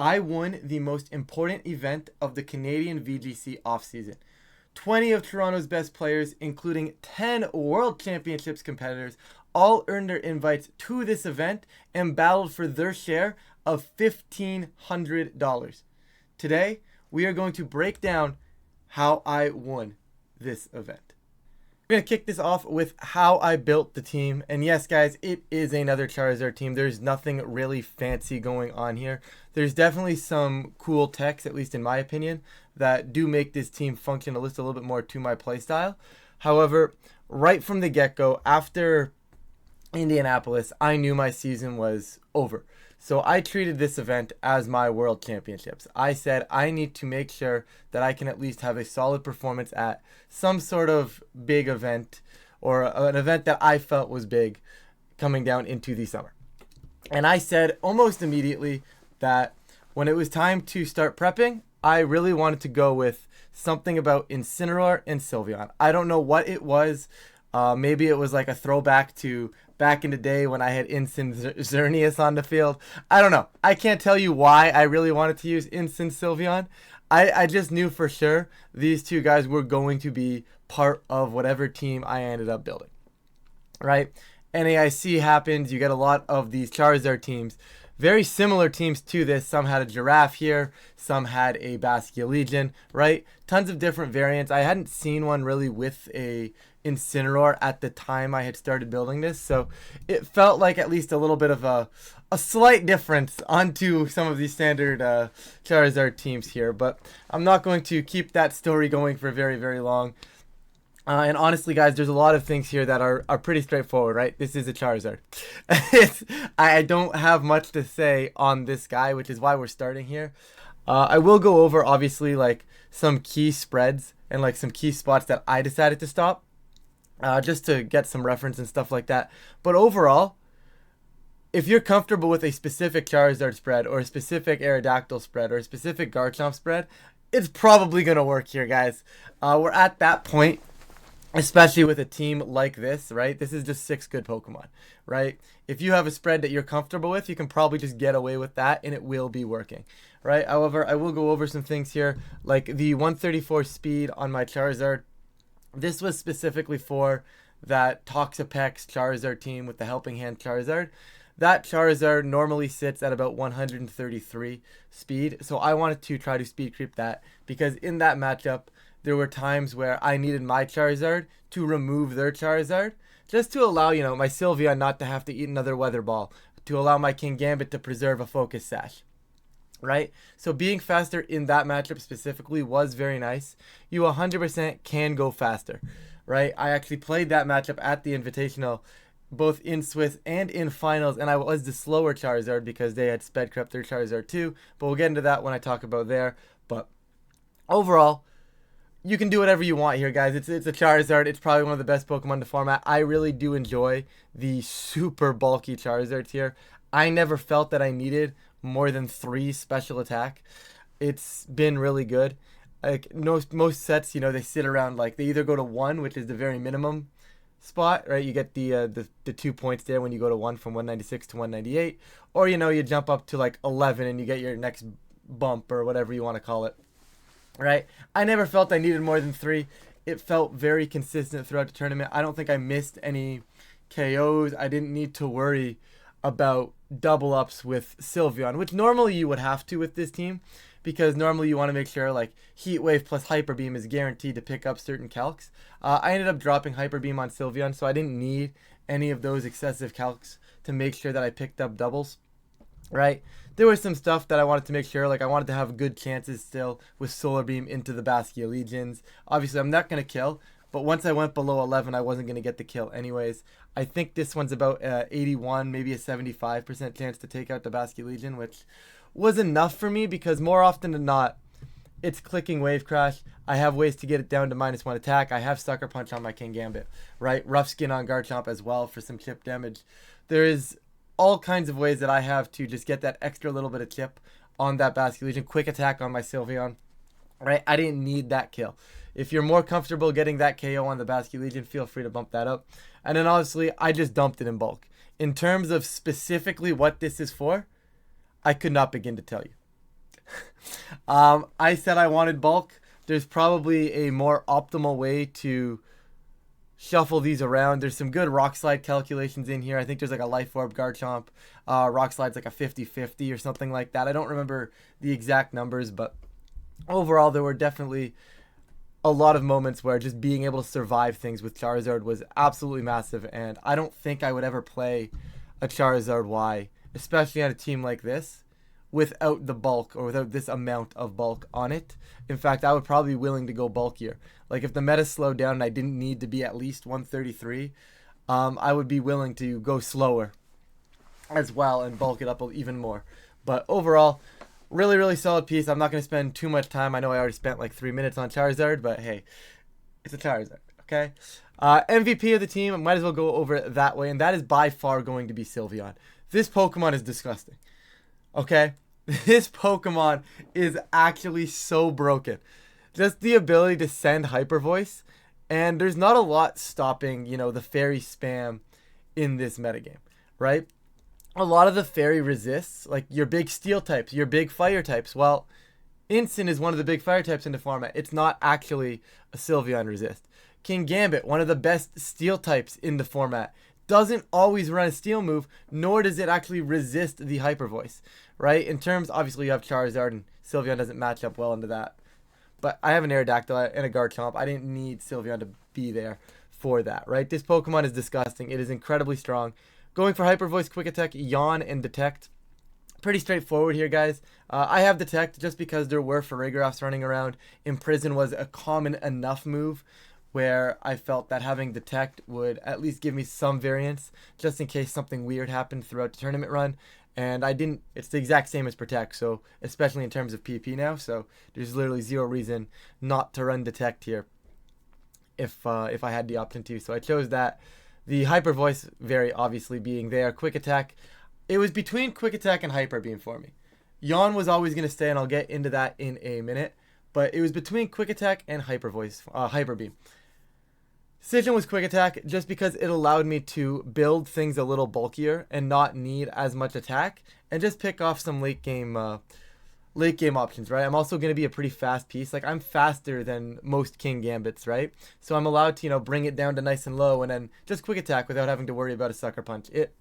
I won the most important event of the Canadian VGC offseason. 20 of Toronto's best players, including 10 World Championships competitors, all earned their invites to this event and battled for their share of $1,500. Today, we are going to break down how I won this event. We're going to kick this off with how I built the team. And yes, guys, it is another Charizard team. There's nothing really fancy going on here. There's definitely some cool techs, at least in my opinion, that do make this team function a little bit more to my playstyle. However, right from the get-go, after Indianapolis, I knew my season was over. So I treated this event as my World Championships. I said I need to make sure that I can at least have a solid performance at some sort of big event, or an event that I felt was big coming down into the summer. And I said almost immediately that when it was time to start prepping, I really wanted to go with something about Incineorar and Sylveon. I don't know what it was. Maybe it was like a throwback to back in the day when I had Incineorar on the field. I don't know. I can't tell you why I really wanted to use Sylveon. I just knew for sure these two guys were going to be part of whatever team I ended up building. Right? NAIC happens. You get a lot of these Charizard teams. Very similar teams to this. Some had a Giraffe here. Some had a Basculegion, right? Tons of different variants. I hadn't seen one really with a Incineroar at the time I had started building this. So it felt like at least a little bit of a slight difference onto some of these standard Charizard teams here. But I'm not going to keep that story going for very, very long. And honestly, guys, there's a lot of things here that are pretty straightforward, right? This is a Charizard. I don't have much to say on this guy, which is why we're starting here. I will go over, obviously, like some key spreads and like some key spots that I decided to stop, just to get some reference and stuff like that. But overall, if you're comfortable with a specific Charizard spread or a specific Aerodactyl spread or a specific Garchomp spread, it's probably going to work here, guys. We're at that point. Especially with a team like this, right? This is just 6 good Pokemon, right? If you have a spread that you're comfortable with, you can probably just get away with that and it will be working, right? However, I will go over some things here, like the 134 speed on my Charizard. This was specifically for that Toxapex Charizard team with the Helping Hand Charizard. That Charizard normally sits at about 133 speed, so I wanted to try to speed creep that because in that matchup, there were times where I needed my Charizard to remove their Charizard, just to allow, my Sylveon not to have to eat another Weather Ball, to allow my Kingambit to preserve a Focus Sash, right? So being faster in that matchup specifically was very nice. You 100% can go faster, right? I actually played that matchup at the Invitational, both in Swiss and in finals, and I was the slower Charizard because they had sped crept their Charizard too, but we'll get into that when I talk about there. But overall, you can do whatever you want here, guys. It's a Charizard. It's probably one of the best Pokemon in the format. I really do enjoy the super bulky Charizards here. I never felt that I needed more than 3 special attack. It's been really good. Like most sets, they sit around, like, they either go to 1, which is the very minimum spot, right? You get the 2 points there when you go to 1 from 196 to 198. Or, you jump up to like 11 and you get your next bump or whatever you want to call it. Right? I never felt I needed more than 3. It felt very consistent throughout the tournament. I don't think I missed any KOs. I didn't need to worry about double ups with Sylveon, which normally you would have to with this team, because normally you want to make sure like Heat Wave plus Hyper Beam is guaranteed to pick up certain calcs. I ended up dropping Hyper Beam on Sylveon, so I didn't need any of those excessive calcs to make sure that I picked up doubles. Right? There was some stuff that I wanted to make sure, like I wanted to have good chances still with Solar Beam into the Basculegions. Obviously, I'm not going to kill, but once I went below 11, I wasn't going to get the kill anyways. I think this one's about 81, maybe a 75% chance to take out the Basculegion, which was enough for me because more often than not, it's clicking Wave Crash. I have ways to get it down to -1 attack. I have Sucker Punch on my Kingambit, right? Rough Skin on Garchomp as well for some chip damage. There is all kinds of ways that I have to just get that extra little bit of chip on that Basculegion. Quick attack on my Sylveon, right? I didn't need that kill. If you're more comfortable getting that KO on the Basculegion, feel free to bump that up. And then obviously, I just dumped it in bulk. In terms of specifically what this is for, I could not begin to tell you. I said I wanted bulk. There's probably a more optimal way to shuffle these around. There's some good rock slide calculations in here. I think there's like a life orb Garchomp. Rock slide's like a 50-50 or something like that. I don't remember the exact numbers, but overall there were definitely a lot of moments where just being able to survive things with Charizard was absolutely massive, and I don't think I would ever play a Charizard Y, especially on a team like this, without the bulk or without this amount of bulk on it. In fact, I would probably be willing to go bulkier. Like if the meta slowed down and I didn't need to be at least 133, I would be willing to go slower as well and bulk it up even more. But overall, really, really solid piece. I'm not going to spend too much time. I know I already spent like 3 minutes on Charizard, but hey, it's a Charizard, okay? MVP of the team, I might as well go over it that way, and that is by far going to be Sylveon. This Pokemon is disgusting, okay? This Pokemon is actually so broken. Just the ability to send Hyper Voice, and there's not a lot stopping, the fairy spam in this metagame, right? A lot of the fairy resists, like your big steel types, your big fire types. Well, Incin is one of the big fire types in the format. It's not actually a Sylveon resist. Kingambit, one of the best steel types in the format, doesn't always run a steel move, nor does it actually resist the Hyper Voice, right? In terms, obviously you have Charizard, and Sylveon doesn't match up well into that. But I have an Aerodactyl and a Garchomp. I didn't need Sylveon to be there for that, right? This Pokemon is disgusting. It is incredibly strong. Going for Hyper Voice, Quick Attack, Yawn, and Detect. Pretty straightforward here, guys. I have Detect just because there were Farigirafs running around. Imprison was a common enough move where I felt that having Detect would at least give me some variance just in case something weird happened throughout the tournament run. And I didn't, it's the exact same as Protect, so especially in terms of PP now, so there's literally zero reason not to run Detect here if I had the option to. So I chose that. The Hyper Voice very obviously being there. Quick Attack, it was between Quick Attack and Hyper Beam for me. Yawn was always going to stay, and I'll get into that in a minute, but it was between Quick Attack and Hyper Beam. Decision was Quick Attack just because it allowed me to build things a little bulkier and not need as much attack and just pick off some late game options, right? I'm also going to be a pretty fast piece. Like, I'm faster than most Kingambits, right? So I'm allowed to, bring it down to nice and low and then just Quick Attack without having to worry about a Sucker Punch. It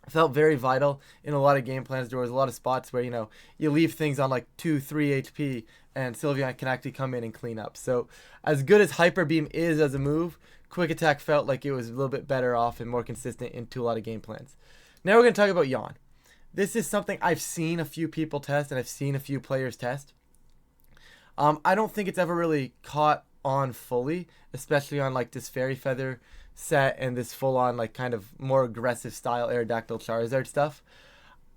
felt very vital in a lot of game plans. There was a lot of spots where, you leave things on like 2-3 HP and Sylveon can actually come in and clean up. So as good as Hyper Beam is as a move, Quick Attack felt like it was a little bit better off and more consistent into a lot of game plans. Now we're going to talk about Yawn. This is something I've seen a few people test and I've seen a few players test. I don't think it's ever really caught on fully, especially on like this Fairy Feather set and this full-on like kind of more aggressive style Aerodactyl Charizard stuff.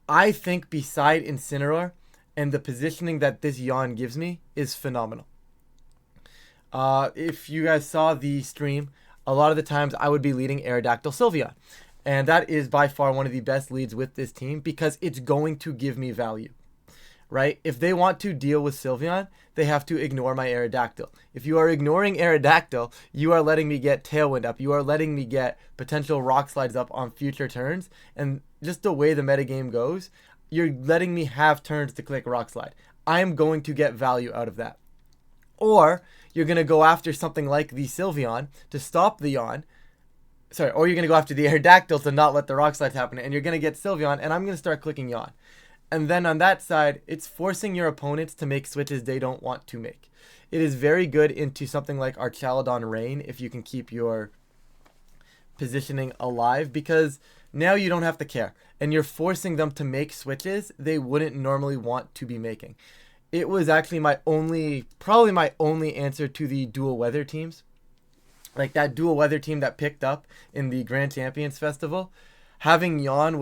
I think beside Incineorar and the positioning that this Yawn gives me is phenomenal. If you guys saw the stream, a lot of the times I would be leading Aerodactyl Sylveon. And that is by far one of the best leads with this team because it's going to give me value, right? If they want to deal with Sylveon, they have to ignore my Aerodactyl. If you are ignoring Aerodactyl, you are letting me get Tailwind up. You are letting me get potential Rock Slides up on future turns. And just the way the metagame goes, you're letting me have turns to click Rock Slide. I'm going to get value out of that. Or you're going to go after something like the Sylveon to stop the Yawn. Or you're going to go after the Aerodactyl to not let the Rock Slides happen. And you're going to get Sylveon, and I'm going to start clicking Yawn. And then on that side, it's forcing your opponents to make switches they don't want to make. It is very good into something like Archaludon Rain if you can keep your positioning alive, because now you don't have to care. And you're forcing them to make switches they wouldn't normally want to be making. It was actually probably my only answer to the dual weather teams. Like that dual weather team that picked up in the Grand Champions Festival. Having Yawn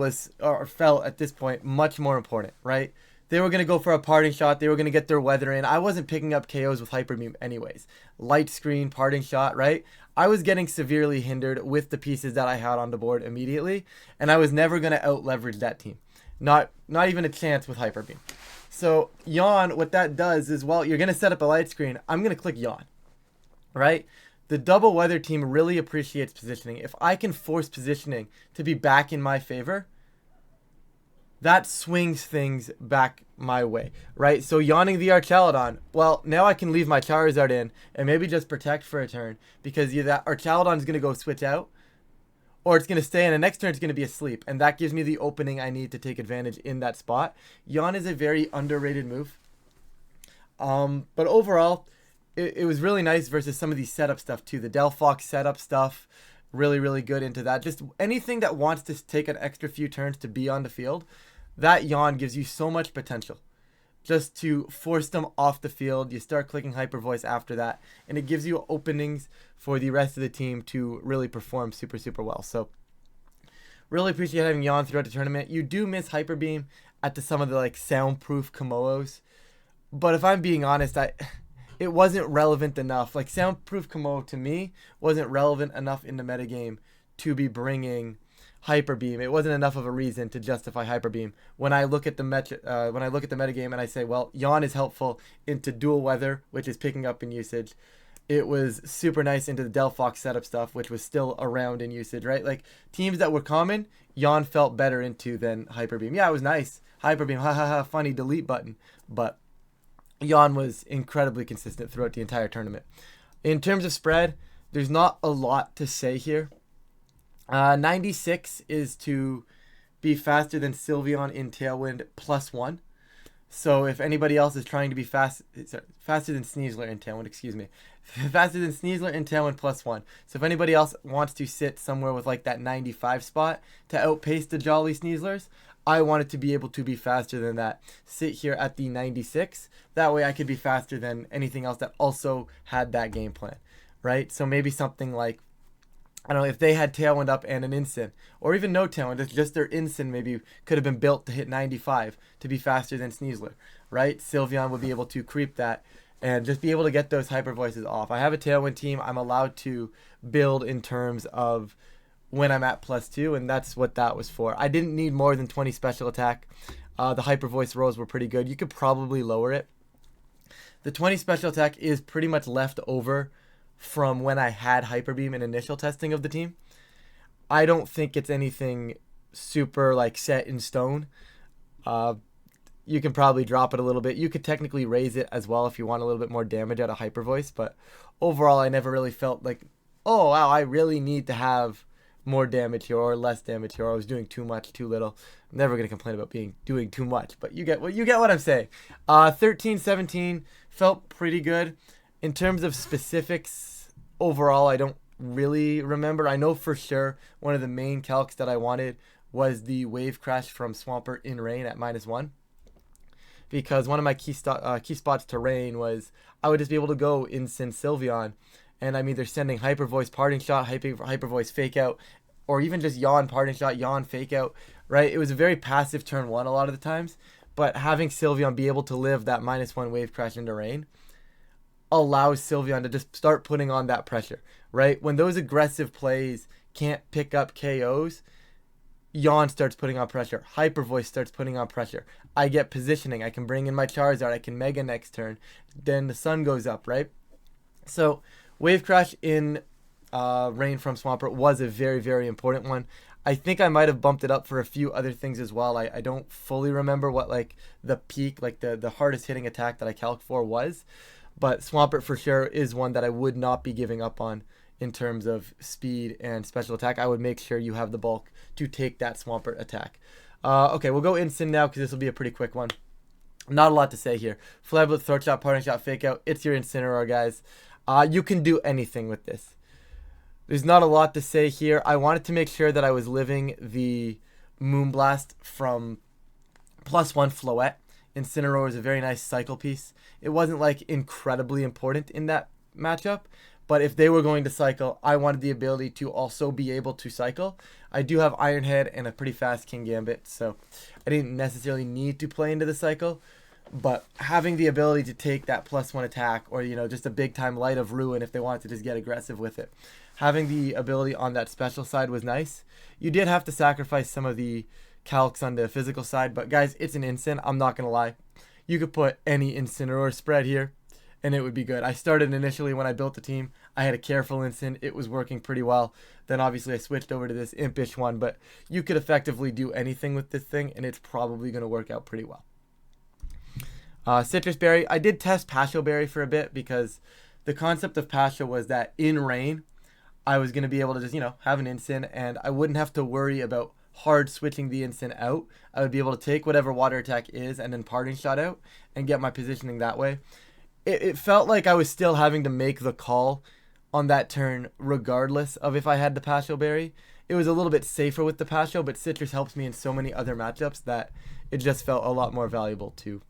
felt at this point much more important, right? They were going to go for a parting shot. They were going to get their weather in. I wasn't picking up KOs with Hyper Beam anyways. Light screen, parting shot, right? I was getting severely hindered with the pieces that I had on the board immediately, and I was never going to out-leverage that team. Not even a chance with Hyper Beam. So Yawn, what that does is, well, you're going to set up a light screen. I'm going to click Yawn, right? The double weather team really appreciates positioning. If I can force positioning to be back in my favor, that swings things back my way, right? So yawning the Archaludon, well, now I can leave my Charizard in and maybe just protect for a turn because either that Archaludon is going to go switch out or it's going to stay and the next turn it's going to be asleep. And that gives me the opening I need to take advantage in that spot. Yawn is a very underrated move. But overall, it was really nice versus some of the setup stuff too. The Delphox setup stuff, really, really good into that. Just anything that wants to take an extra few turns to be on the field, that yawn gives you so much potential. Just to force them off the field, you start clicking Hyper Voice after that, and it gives you openings for the rest of the team to really perform super, super well. So, really appreciate having yawn throughout the tournament. You do miss Hyper Beam at some of the like soundproof Komodos, but if I'm being honest, it wasn't relevant enough. Like soundproof Komodo to me wasn't relevant enough in the metagame to be bringing Hyper Beam. It wasn't enough of a reason to justify Hyper Beam. When I look at the metagame and I say, well, yawn is helpful into dual weather, which is picking up in usage. It was super nice into the Delphox setup stuff, which was still around in usage, right? Like teams that were common, yawn felt better into than Hyper Beam. Yeah, it was nice. Hyper Beam, ha ha ha, funny delete button, but yawn was incredibly consistent throughout the entire tournament. In terms of spread, there's not a lot to say here. 96 is to be faster than Sylveon in Tailwind +1. So if anybody else is trying to be faster than Sneasler in Tailwind, excuse me. Faster than Sneasler in Tailwind +1. So if anybody else wants to sit somewhere with like that 95 spot to outpace the Jolly Sneaslers, I wanted to be able to be faster than that. Sit here at the 96. That way I could be faster than anything else that also had that game plan, right? So maybe something like, I don't know, if they had Tailwind up and an Incin, or even no Tailwind, just their Incin maybe could have been built to hit 95 to be faster than Sneasler, right? Sylveon would be able to creep that and just be able to get those Hyper Voices off. I have a Tailwind team. I'm allowed to build in terms of when I'm at +2, and that's what that was for. I didn't need more than 20 special attack. The Hyper Voice rolls were pretty good. You could probably lower it. The 20 special attack is pretty much left over from when I had Hyper Beam in initial testing of the team. I don't think it's anything super like set in stone. You can probably drop it a little bit. You could technically raise it as well if you want a little bit more damage out of Hyper Voice, but overall I never really felt like, oh wow, I really need to have more damage here or less damage here. Or I was doing too much, too little. I'm never gonna complain about doing too much, but you get what I'm saying. 13, 17 felt pretty good. In terms of specifics, overall, I don't really remember. I know for sure one of the main calcs that I wanted was the Wave Crash from Swampert in Rain at -1. Because one of my key spots to Rain was I would just be able to go Incin Sylveon, and I'm either sending Hyper Voice Parting Shot, Hyper Voice Fake Out, or even just Yawn Parting Shot, Yawn Fake Out, right? It was a very passive turn one a lot of the times, but having Sylveon be able to live that -1 Wave Crash into Rain allows Sylveon to just start putting on that pressure, right? When those aggressive plays can't pick up KOs, Yawn starts putting on pressure. Hyper Voice starts putting on pressure. I get positioning. I can bring in my Charizard. I can Mega next turn. Then the sun goes up, right? So Wave Crash in Rain from Swampert was a very, very important one. I think I might have bumped it up for a few other things as well. I don't fully remember what like the peak, like the hardest hitting attack that I calc for was. But Swampert for sure is one that I would not be giving up on in terms of speed and special attack. I would make sure you have the bulk to take that Swampert attack. Okay, we'll go Incin now because this will be a pretty quick one. Not a lot to say here. Flablet, Throat Shot, Parting Shot, Fake Out. It's your Incineroar, guys. You can do anything with this. There's not a lot to say here. I wanted to make sure that I was living the Moonblast from +1 Floette. Incineroar is a very nice cycle piece. It wasn't like incredibly important in that matchup, but if they were going to cycle, I wanted the ability to also be able to cycle. I do have Iron Head and a pretty fast Kingambit, so I didn't necessarily need to play into the cycle, but having the ability to take that +1 attack or, you know, just a big time Light of Ruin if they wanted to just get aggressive with it. Having the ability on that special side was nice. You did have to sacrifice some of the calcs on the physical side, but guys, it's an Incin. I'm not going to lie. You could put any Incineroar spread here, and it would be good. I started initially when I built the team. I had a Careful Incin. It was working pretty well. Then obviously I switched over to this Impish one, but you could effectively do anything with this thing, and it's probably going to work out pretty well. Citrus Berry. I did test Passion Berry for a bit because the concept of Passion was that in rain, I was going to be able to just, have an Incin, and I wouldn't have to worry about hard switching the Incin out. I would be able to take whatever water attack is and then Parting Shot out and get my positioning that way. It felt like I was still having to make the call on that turn regardless of if I had the Passion Berry. It was a little bit safer with the Passion, but Citrus helps me in so many other matchups that it just felt a lot more valuable to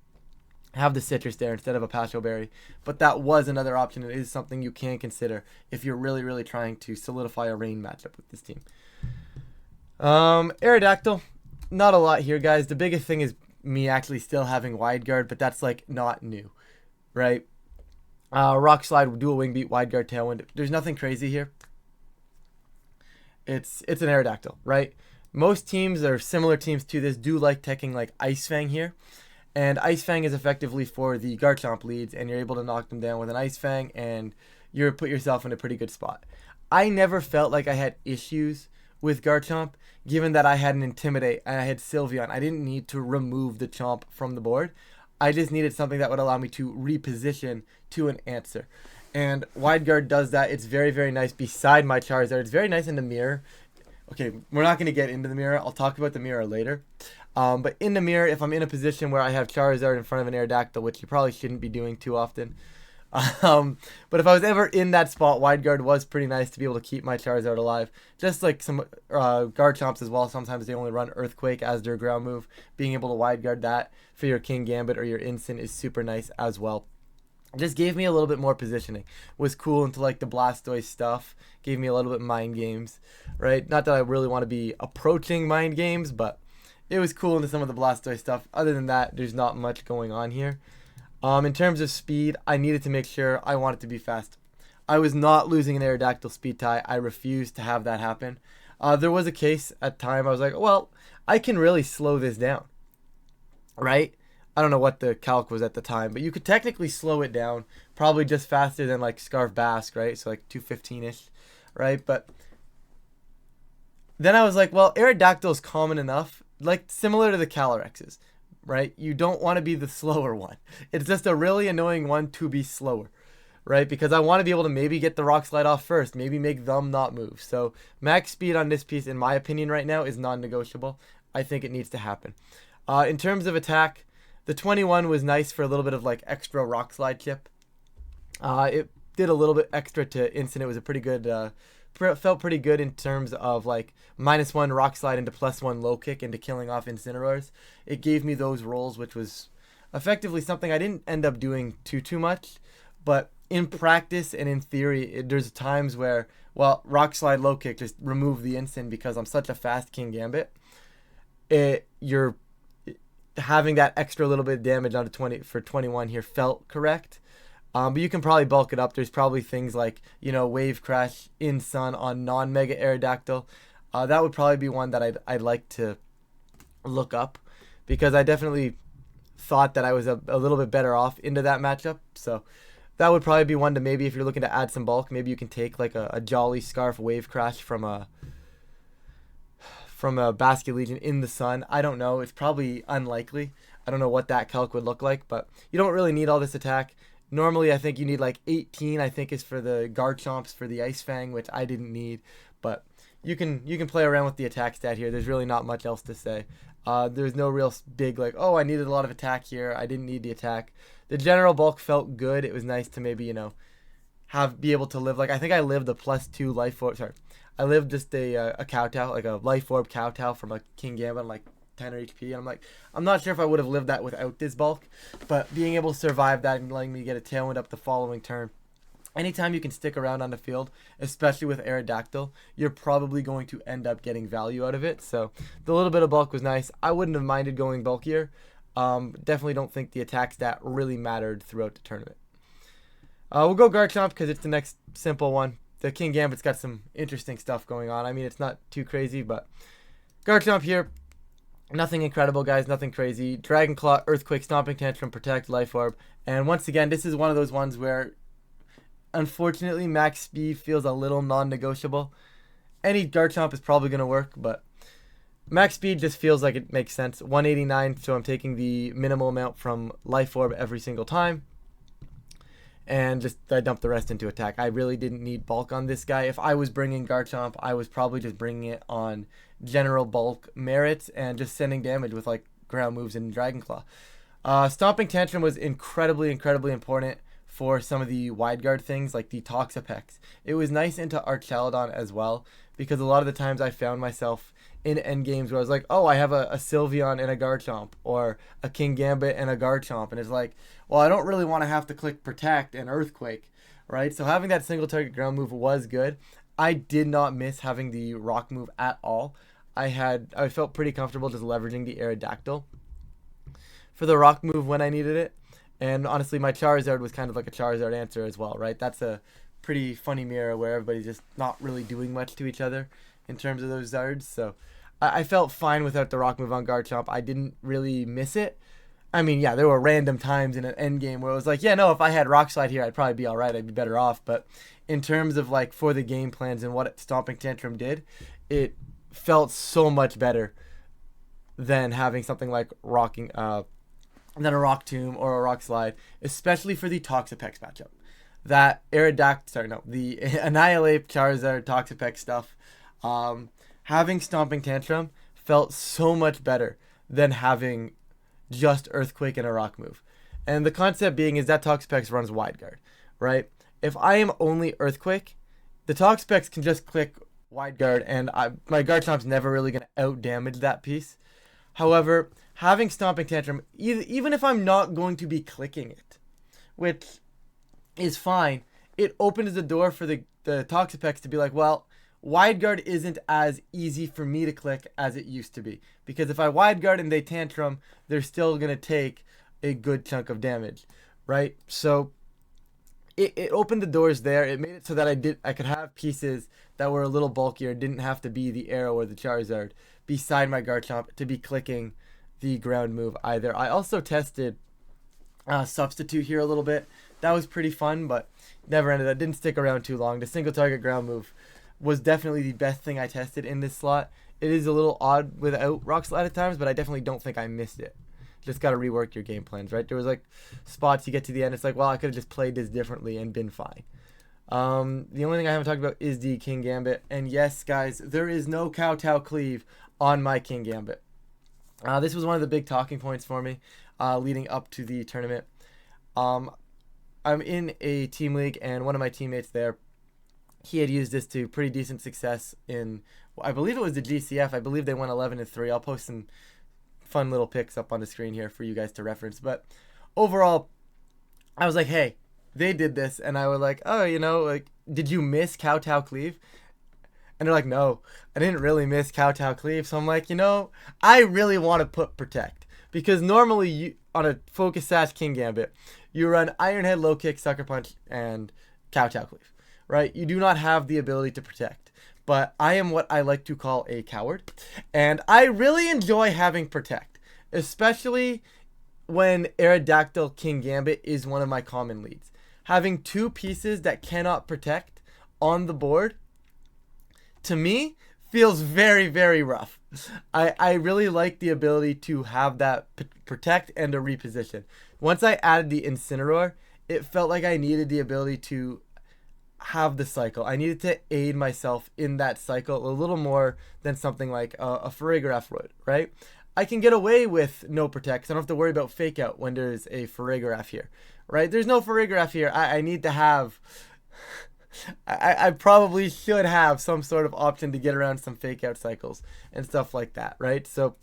have the Citrus there instead of a Passion Berry. But that was another option. It is something you can consider if you're really, really trying to solidify a rain matchup with this team. Aerodactyl, not a lot here, guys. The biggest thing is me actually still having Wide Guard, but that's like not new, right? Rock Slide, Dual Wing Beat, Wide Guard, Tailwind. There's nothing crazy here. It's an Aerodactyl, right? Most teams or similar teams to this do like teching like Ice Fang here. And Ice Fang is effectively for the Garchomp leads, and you're able to knock them down with an Ice Fang, and you're put yourself in a pretty good spot. I never felt like I had issues with Garchomp, given that I had an Intimidate and I had Sylveon. I didn't need to remove the Chomp from the board. I just needed something that would allow me to reposition to an answer. And Wide Guard does that. It's very, very nice beside my Charizard. It's very nice in the mirror. Okay, we're not going to get into the mirror. I'll talk about the mirror later. But in the mirror, if I'm in a position where I have Charizard in front of an Aerodactyl, which you probably shouldn't be doing too often. But if I was ever in that spot, Wide Guard was pretty nice to be able to keep my Charizard alive. Just like some Garchomps as well. Sometimes they only run Earthquake as their ground move. Being able to Wide Guard that for your Kingambit or your Incin is super nice as well. Just gave me a little bit more positioning. Was cool into like the Blastoise stuff. Gave me a little bit mind games, right? Not that I really want to be approaching mind games, but it was cool into some of the Blastoise stuff. Other than that, there's not much going on here. In terms of speed, I needed to make sure I wanted to be fast. I was not losing an Aerodactyl speed tie. I refused to have that happen. There was a case at time I was like, well, I can really slow this down, right? I don't know what the calc was at the time, but you could technically slow it down, probably just faster than like Scarf Basque, right? So like 215-ish, right? But then I was like, well, Aerodactyl is common enough, like similar to the Calorexes, right? You don't want to be the slower one. It's just a really annoying one to be slower, right? Because I want to be able to maybe get the Rock Slide off first, maybe make them not move. So max speed on this piece, in my opinion right now, is non-negotiable. I think it needs to happen. In terms of attack, the 21 was nice for a little bit of like extra Rock Slide chip. It did a little bit extra to Incin. It was a pretty good, felt pretty good in terms of like -1 Rock Slide into +1 Low Kick into killing off Incineroars. It gave me those rolls, which was effectively something I didn't end up doing too much. But in practice and in theory, there's times where, well, Rock Slide Low Kick just remove the Incin because I'm such a fast Kingambit. You're having that extra little bit of damage onto 20 for 21 here felt correct. But you can probably bulk it up. There's probably things like, Wave Crash in Sun on non-Mega Aerodactyl. That would probably be one that I'd like to look up, because I definitely thought that I was a little bit better off into that matchup. So that would probably be one to maybe, if you're looking to add some bulk, maybe you can take like a Jolly Scarf Wave Crash from a Basket Legion in the Sun. I don't know. It's probably unlikely. I don't know what that calc would look like, but you don't really need all this attack. Normally, I think you need like 18, I think is for the Garchomps for the Ice Fang, which I didn't need. But you can play around with the attack stat here. There's really not much else to say. There's no real big like, oh, I needed a lot of attack here. I didn't need the attack. The general bulk felt good. It was nice to maybe, be able to live. Like, I think I lived a +2 life orb. Sorry. I lived just a Kowtow, like a life orb Kowtow from a Kingambit, like 10 HP, and I'm not sure if I would have lived that without this bulk, but being able to survive that and letting me get a Tailwind up the following turn. Anytime you can stick around on the field, especially with Aerodactyl, you're probably going to end up getting value out of it. So the little bit of bulk was nice. I wouldn't have minded going bulkier. Definitely don't think the attack stat really mattered throughout the tournament. We'll go Garchomp because it's the next simple one. The Kingambit's got some interesting stuff going on. I mean, it's not too crazy, but Garchomp here, nothing incredible, guys. Nothing crazy. Dragon Claw, Earthquake, Stomping Tantrum, Protect, Life Orb. And once again, this is one of those ones where Unfortunately, max speed feels a little non-negotiable. Any Garchomp is probably going to work, but max speed just feels like it makes sense. 189, so I'm taking the minimal amount from Life Orb every single time. And just I dump the rest into attack. I really didn't need bulk on this guy. If I was bringing Garchomp, I was probably just bringing it on general bulk merits and just sending damage with like ground moves and Dragon Claw. Stomping Tantrum was incredibly important for some of the wide guard things like the Toxapex. It was nice into Archelodon as well, because a lot of the times I found myself in endgames where I was like, oh, I have a Sylveon and a Garchomp, or a Kingambit and a Garchomp, and it's like, well, I don't really want to have to click Protect and Earthquake, right? So having that single target ground move was good. I did not miss having the rock move at all. I felt pretty comfortable just leveraging the Aerodactyl for the rock move when I needed it. And honestly, my Charizard was kind of like a Charizard answer as well, right? That's a pretty funny mirror where everybody's just not really doing much to each other in terms of those Zards. So I felt fine without the rock move on Garchomp. I didn't really miss it. I mean, yeah, there were random times in an end game where it was like, yeah, no, if I had Rock Slide here, I'd probably be all right. I'd be better off. But in terms of like for the game plans and what Stomping Tantrum did, it felt so much better than having something like than a Rock Tomb or a Rock Slide, especially for the Toxapex matchup. That the Annihilate Charizard Toxapex stuff, having Stomping Tantrum felt so much better than having just Earthquake and a Rock move. And the concept being is that Toxapex runs Wide Guard, right? If I am only Earthquake, the Toxapex can just click Wide Guard, and my Garchomp's never really going to out-damage that piece. However, having Stomping Tantrum, even if I'm not going to be clicking it, which is fine, it opens the door for the Toxapex to be like, well, Wide Guard isn't as easy for me to click as it used to be. Because if I Wide Guard and they Tantrum, they're still going to take a good chunk of damage, right? So it opened the doors there. It made it so that I could have pieces that were a little bulkier, didn't have to be the Arrow or the Charizard beside my Garchomp to be clicking the ground move either. I also tested Substitute here a little bit. That was pretty fun, but didn't stick around too long. The single target ground move was definitely the best thing I tested in this slot. It is a little odd without Rock Slide at times, but I definitely don't think I missed it. Just got to rework your game plans, right? There was like spots you get to the end, it's like, well, I could have just played this differently and been fine. The only thing I haven't talked about is the Kingambit. And yes, guys, there is no Kowtow Cleave on my Kingambit. This was one of the big talking points for me leading up to the tournament. I'm in a team league, and one of my teammates there, he had used this to pretty decent success in, I believe it was the GCF. I believe they won 11-3. I'll post some fun little pics up on the screen here for you guys to reference. But overall, I was like, hey, they did this. And I was like, oh, like, did you miss Kowtow Cleave? And they're like, no, I didn't really miss Kowtow Cleave. So I'm like, I really want to put Protect. Because normally on a Focus Sash Kingambit, you run Iron Head, Low Kick, Sucker Punch, and Kowtow Cleave, right? You do not have the ability to Protect. But I am what I like to call a coward. And I really enjoy having Protect. Especially when Aerodactyl Kingambit is one of my common leads. Having two pieces that cannot Protect on the board, to me, feels very, very rough. I really like the ability to have that Protect and a reposition. Once I added the Incineorar, it felt like I needed the ability to have the cycle. I needed to aid myself in that cycle a little more than something like a Farigiraf would, right? I can get away with no Protect. I don't have to worry about Fake Out when there's a Farigiraf here, right? There's no Farigiraf here. I need to have... I probably should have some sort of option to get around some Fake Out cycles and stuff like that, right? So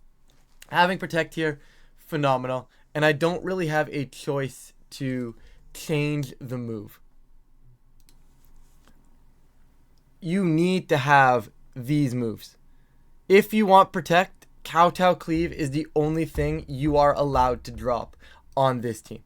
having Protect here, phenomenal. And I don't really have a choice to change the move. You need to have these moves. If you want Protect, Kowtow Cleave is the only thing you are allowed to drop on this team.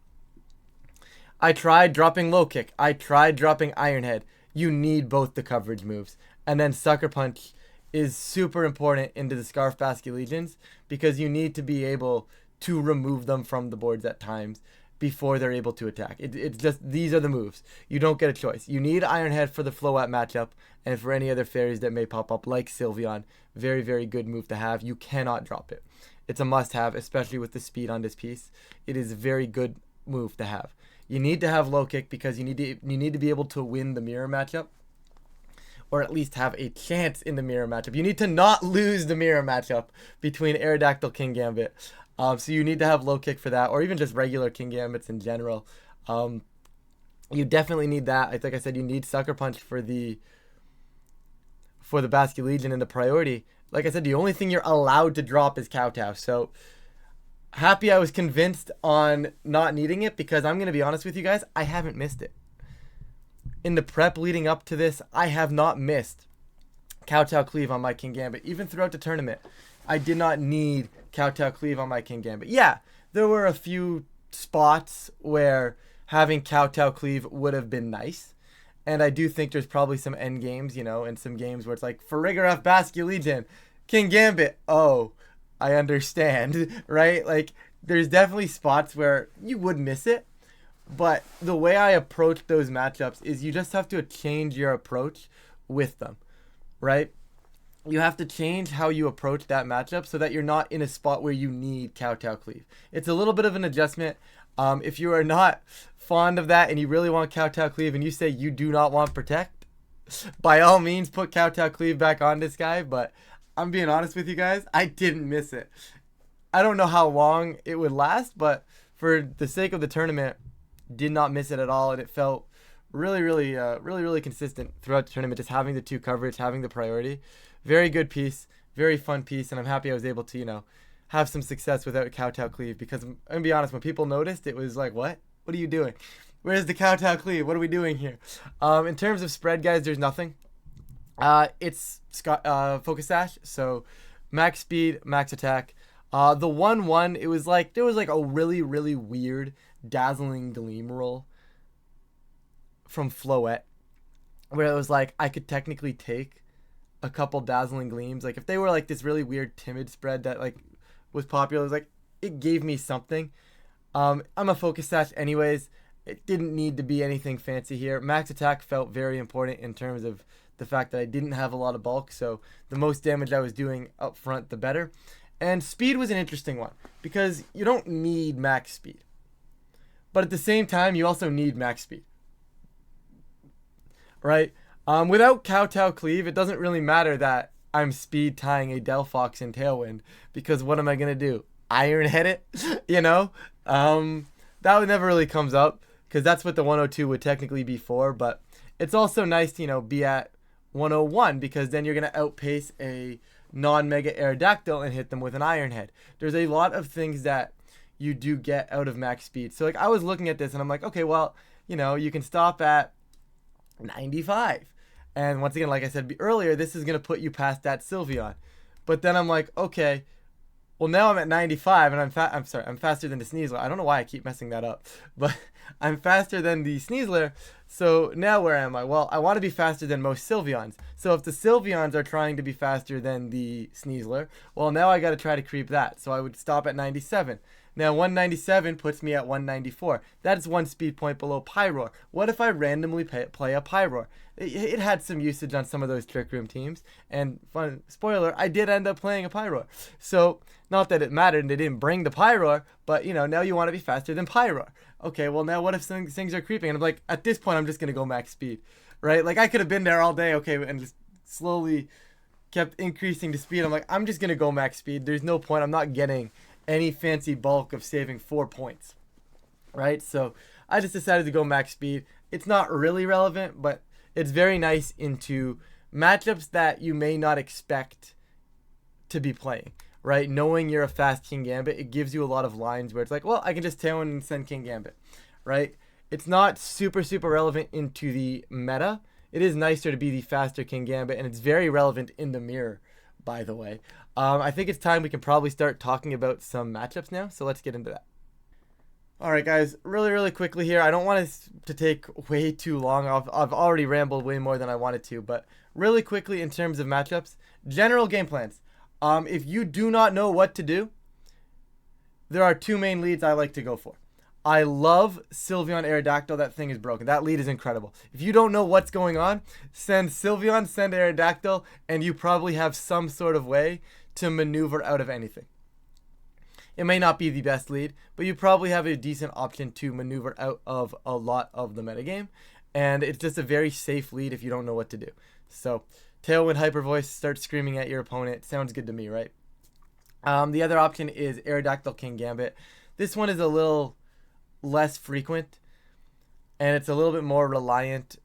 I tried dropping Low Kick. I tried dropping Iron Head. You need both the coverage moves. And then Sucker Punch is super important into the Scarf Basket Legions because you need to be able to remove them from the boards at times. before they're able to attack. It's just, these are the moves. You don't get a choice. You need Iron Head for the Float matchup and for any other fairies that may pop up, like Sylveon. Very, very good move to have. You cannot drop it. It's a must-have, especially with the speed on this piece. It is a very good move to have. You need to have low kick because you need to be able to win the mirror matchup, or at least have a chance in the mirror matchup. You need to not lose the mirror matchup between Aerodactyl Kingambit. So you need to have low kick for that, or even just regular Kingambits in general. You definitely need that. Like I said, you need Sucker Punch for the Basculegion and the priority. Like I said, the only thing you're allowed to drop is Kowtow. So happy I was convinced on not needing it, because I'm going to be honest with you guys, I haven't missed it. In the prep leading up to this, I have not missed Kowtow Cleave on my Kingambit. Even throughout the tournament, I did not need Kowtow Cleave on my Kingambit. Yeah, there were a few spots where having Kowtow Cleave would have been nice. And I do think there's probably some end games, you know, and some games where it's like, Farigiraf Basculegion, Kingambit. Oh, I understand, right? Like, there's definitely spots where you would miss it. But the way I approach those matchups is you just have to change your approach with them, right? You have to change how you approach that matchup so that you're not in a spot where you need Kowtow Cleave. It's a little bit of an adjustment. If you are not fond of that and you really want Kowtow Cleave and you say you do not want Protect, by all means put Kowtow Cleave back on this guy. But I'm being honest with you guys, I didn't miss it. I don't know how long it would last, but for the sake of the tournament, did not miss it at all, and it felt really consistent throughout the tournament, just having the 2 coverage, having the priority. Very good piece, very fun piece, and I'm happy I was able to, you know, have some success without Kowtow Cleave, because I'm going to be honest, when people noticed, it was like, what are you doing? Where's the Kowtow Cleave? What are we doing here? In terms of spread, guys, there's nothing. It's Focus Sash, so max speed, max attack. The 1-1, it was like, there was like a really weird Dazzling Gleam roll from Floette, where it was like I could technically take a couple Dazzling Gleams. Like if they were like this really weird timid spread that like was popular, it was like it gave me something. I'm a Focus Sash anyways. It didn't need to be anything fancy here. Max attack felt very important in terms of the fact that I didn't have a lot of bulk, so the most damage I was doing up front, the better. And speed was an interesting one, because you don't need max speed, but at the same time, you also need max speed, right? Without Kowtow Cleave, it doesn't really matter that I'm speed tying a Delphox in Tailwind, because what am I going to do? Iron Head it? You know? That would never really comes up, because that's what the 102 would technically be for, but it's also nice to, you know, be at 101, because then you're going to outpace a non-mega Aerodactyl and hit them with an Iron Head. There's a lot of things that you do get out of max speed. So like I was looking at this and I'm like, okay, well, you know, you can stop at 95. And once again, like I said earlier, this is going to put you past that Sylveon. But then I'm like, okay, well now I'm at 95 and I'm faster than the Sneasler. I don't know why I keep messing that up, but I'm faster than the Sneasler. So now where am I? Well, I want to be faster than most Sylveons. So if the Sylveons are trying to be faster than the Sneasler, well now I got to try to creep that. So I would stop at 97. Now 197 puts me at 194. That's 1 speed point below Pyroar. What if I randomly play a Pyroar? It had some usage on some of those Trick Room teams. And fun spoiler, I did end up playing a Pyroar. So not that it mattered and they didn't bring the Pyroar, but you know, now you want to be faster than Pyroar. Okay, well now what if some things are creeping? And I'm like, at this point I'm just going to go max speed, right? Like I could have been there all day, okay, and just slowly kept increasing the speed. I'm like, I'm just going to go max speed. There's no point. I'm not getting any fancy bulk of saving 4 points, right? So I just decided to go max speed. It's not really relevant, but it's very nice into matchups that you may not expect to be playing, right? Knowing you're a fast Kingambit, it gives you a lot of lines where it's like, well, I can just Tailwind and send Kingambit, right? It's not super relevant into the meta. It is nicer to be the faster Kingambit, and it's very relevant in the mirror, by the way. I think it's time we can probably start talking about some matchups now, so let's get into that. All right, guys, really quickly here. I don't want us to take way too long. I've already rambled way more than I wanted to, but really quickly in terms of matchups, general game plans. If you do not know what to do, there are 2 main leads I like to go for. I love Sylveon Aerodactyl. That thing is broken. That lead is incredible. If you don't know what's going on, send Sylveon, send Aerodactyl, and you probably have some sort of way to maneuver out of anything. It may not be the best lead, but you probably have a decent option to maneuver out of a lot of the metagame. And it's just a very safe lead if you don't know what to do. So, Tailwind Hyper Voice, start screaming at your opponent. Sounds good to me, right? The other option is Aerodactyl Kingambit. This one is a little less frequent, and it's a little bit more reliant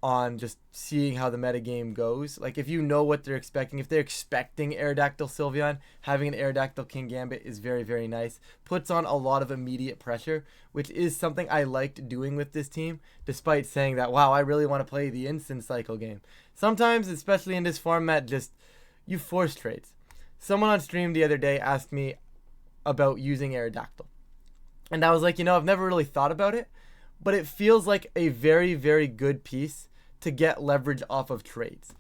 on just seeing how the metagame goes. Like, if you know what they're expecting, if they're expecting Aerodactyl Sylveon, having an Aerodactyl Kingambit is very, very nice. Puts on a lot of immediate pressure, which is something I liked doing with this team, despite saying that, wow, I really want to play the instant cycle game. Sometimes, especially in this format, just you force trades. Someone on stream the other day asked me about using Aerodactyl. And I was like, I've never really thought about it, but it feels like a very, very good piece to get leverage off of trades,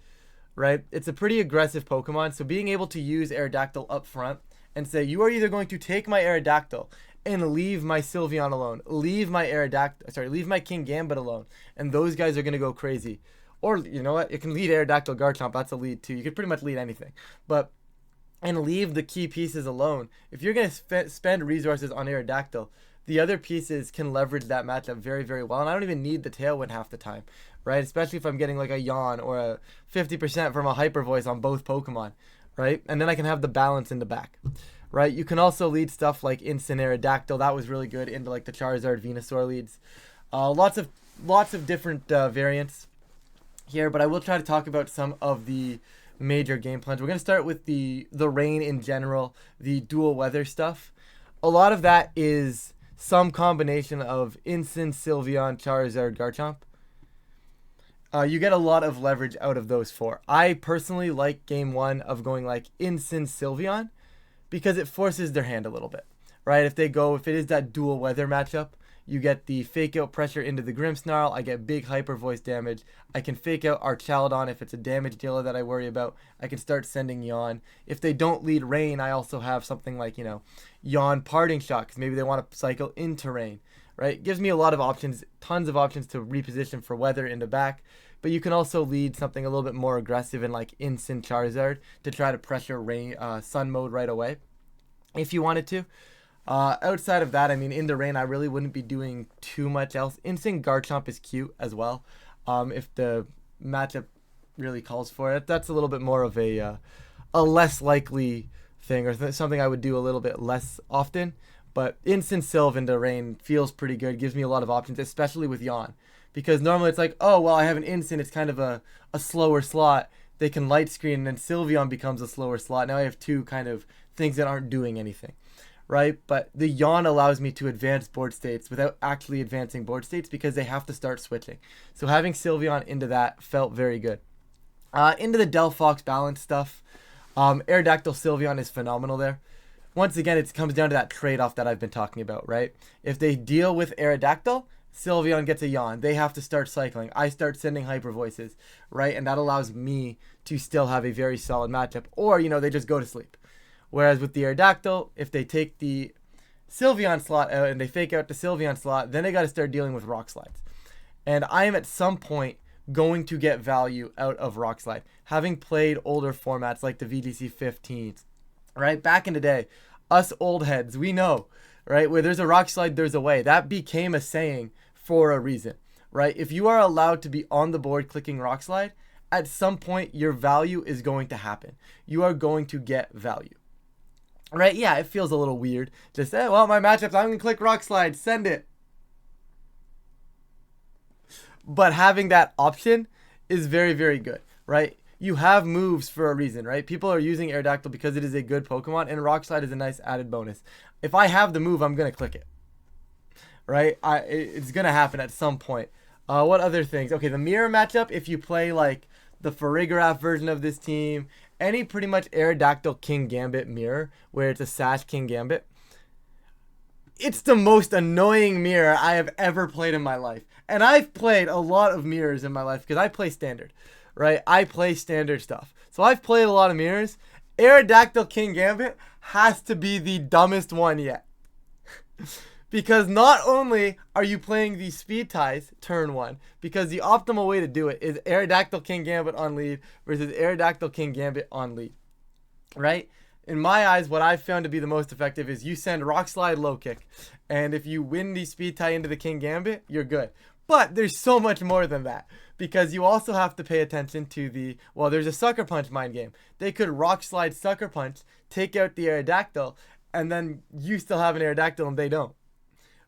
right? It's a pretty aggressive Pokemon, so being able to use Aerodactyl up front and say, you are either going to take my Aerodactyl and leave my Sylveon alone, leave my Kingambit alone, and those guys are going to go crazy. Or, you know what, it can lead Aerodactyl Garchomp, that's a lead too. You could pretty much lead anything. And leave the key pieces alone. If you're going to spend resources on Aerodactyl, the other pieces can leverage that matchup very, very well. And I don't even need the Tailwind half the time, right? Especially if I'm getting like a Yawn or a 50% from a Hyper Voice on both Pokemon, right? And then I can have the balance in the back, right? You can also lead stuff like Incineorar. That was really good into like the Charizard Venusaur leads. Lots of different variants here, but I will try to talk about some of the major game plans. We're going to start with the rain in general, the dual weather stuff. A lot of that is some combination of Incin, Sylveon, Charizard, Garchomp. You get a lot of leverage out of those four. I personally like game one of going like Incin, Sylveon because it forces their hand a little bit, right? If it is that dual weather matchup, you get the fake out pressure into the Grimmsnarl. I get big Hyper Voice damage. I can fake out Archaladon if it's a damage dealer that I worry about. I can start sending Yawn. If they don't lead Rain, I also have something like, Yawn Parting Shot, because maybe they want to cycle into Rain, right? It gives me a lot of options, tons of options to reposition for weather into back. But you can also lead something a little bit more aggressive in like Instant Charizard to try to pressure Rain, Sun mode right away if you wanted to. Outside of that, in the rain, I really wouldn't be doing too much else. Instant Garchomp is cute as well. If the matchup really calls for it, that's a little bit more of a less likely thing, or something I would do a little bit less often. But Instant Sylve into rain feels pretty good. Gives me a lot of options, especially with Yawn, because normally it's like, oh well, I have an Instant. It's kind of a slower slot. They can light screen, and then Sylveon becomes a slower slot. Now I have two kind of things that aren't doing anything. Right, but the Yawn allows me to advance board states without actually advancing board states because they have to start switching. So having Sylveon into that felt very good. Into the Delphox balance stuff, Aerodactyl Sylveon is phenomenal there. Once again, it comes down to that trade-off that I've been talking about, right? If they deal with Aerodactyl, Sylveon gets a Yawn. They have to start cycling. I start sending Hyper Voices, right? And that allows me to still have a very solid matchup. Or, they just go to sleep. Whereas with the Aerodactyl, if they take the Sylveon slot out and they fake out the Sylveon slot, then they got to start dealing with Rock Slides. And I am at some point going to get value out of Rock Slide. Having played older formats like the VGC 15, right? Back in the day, us old heads, we know, right? Where there's a Rock Slide, there's a way. That became a saying for a reason, right? If you are allowed to be on the board clicking Rock Slide, at some point your value is going to happen. You are going to get value. Right, yeah, it feels a little weird to say, well, my matchups, I'm going to click Rock Slide, send it. But having that option is very, very good, right? You have moves for a reason, right? People are using Aerodactyl because it is a good Pokemon, and Rock Slide is a nice added bonus. If I have the move, I'm going to click it, right? It's going to happen at some point. What other things? Okay, the mirror matchup, if you play like the Farigiraf version of this team, any pretty much Aerodactyl Kingambit mirror where it's a Sash Kingambit, it's the most annoying mirror I have ever played in my life. And I've played a lot of mirrors in my life because I play standard, right? I play standard stuff. So I've played a lot of mirrors. Aerodactyl Kingambit has to be the dumbest one yet. Because not only are you playing the speed ties turn 1, because the optimal way to do it is Aerodactyl Kingambit on lead versus Aerodactyl Kingambit on lead. Right? In my eyes, what I've found to be the most effective is you send Rock Slide Low Kick. And if you win the speed tie into the Kingambit, you're good. But there's so much more than that. Because you also have to pay attention to the, well, there's a Sucker Punch mind game. They could Rock Slide Sucker Punch, take out the Aerodactyl, and then you still have an Aerodactyl and they don't.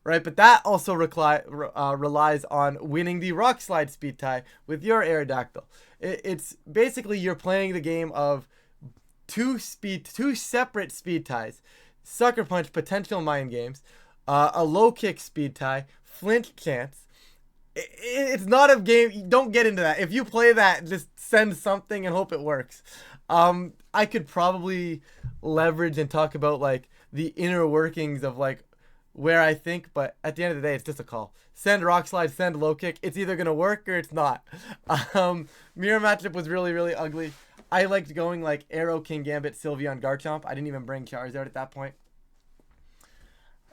Right? But that also relies on winning the Rock Slide speed tie with your Aerodactyl. It's basically you're playing the game of two separate speed ties, Sucker Punch potential mind games, a low kick speed tie, flinch chance. It's not a game. Don't get into that. If you play that, just send something and hope it works. I could probably leverage and talk about like the inner workings of like where I think, but at the end of the day, it's just a call. Send Rock Slide, send low kick. It's either gonna work or it's not. Mirror matchup was really, really ugly. I liked going like Aero, Kingambit, Sylveon, Garchomp. I didn't even bring Charizard at that point.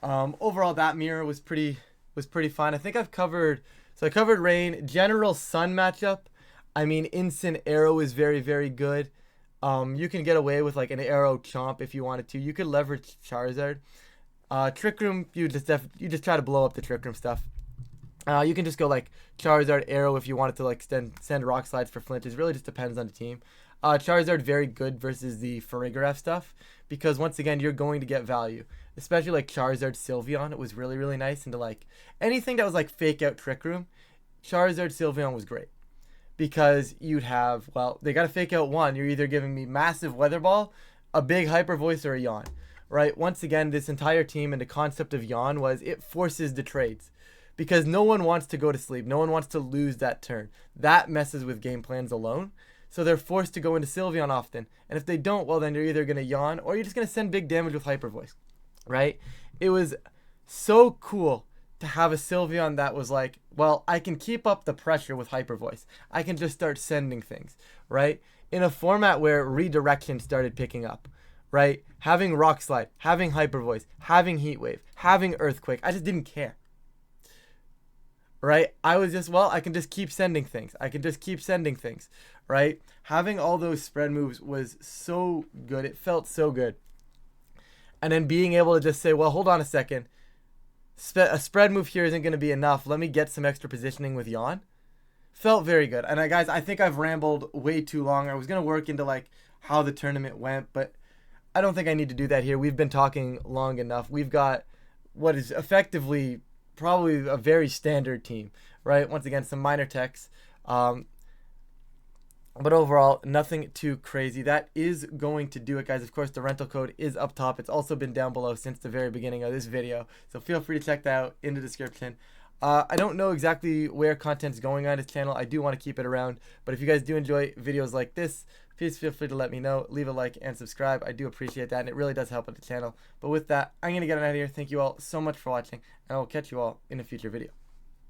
Overall, that mirror was pretty fun. I think I've covered. So I covered Rain. General Sun matchup. I mean, Incineorar is very, very good. You can get away with like an Aerochomp if you wanted to. You could leverage Charizard. Trick Room, you just try to blow up the Trick Room stuff. You can just go like Charizard, Aero if you wanted to like send Rock Slides for flinches. Really just depends on the team. Charizard very good versus the Farigiraf stuff because once again you're going to get value, especially like Charizard Sylveon. It was really, really nice, and to like anything that was like fake out Trick Room, Charizard Sylveon was great because you'd have, well, they got to fake out one. You're either giving me massive Weather Ball, a big Hyper Voice, or a Yawn. Right? Once again, this entire team and the concept of Yawn was it forces the trades because no one wants to go to sleep. No one wants to lose that turn. That messes with game plans alone. So they're forced to go into Sylveon often. And if they don't, well, then you're either going to Yawn or you're just going to send big damage with Hyper Voice. Right? It was so cool to have a Sylveon that was like, well, I can keep up the pressure with Hyper Voice. I can just start sending things. Right? In a format where redirection started picking up. Right? Having Rock Slide, having Hyper Voice, having Heat Wave, having Earthquake. I just didn't care. Right? I was just, well, I can just keep sending things. Right? Having all those spread moves was so good. It felt so good. And then being able to just say, well, hold on a second. A spread move here isn't going to be enough. Let me get some extra positioning with Yawn. Felt very good. And guys, I think I've rambled way too long. I was going to work into like how the tournament went, but I don't think I need to do that here. We've been talking long enough. We've got what is effectively probably a very standard team, right? Once again, some minor techs. But overall, nothing too crazy. That is going to do it, guys. Of course, the rental code is up top. It's also been down below since the very beginning of this video. So feel free to check that out in the description. I don't know exactly where content's going on this channel. I do want to keep it around. But if you guys do enjoy videos like this, please feel free to let me know. Leave a like and subscribe. I do appreciate that, and it really does help with the channel. But with that, I'm going to get out of here. Thank you all so much for watching, and I will catch you all in a future video.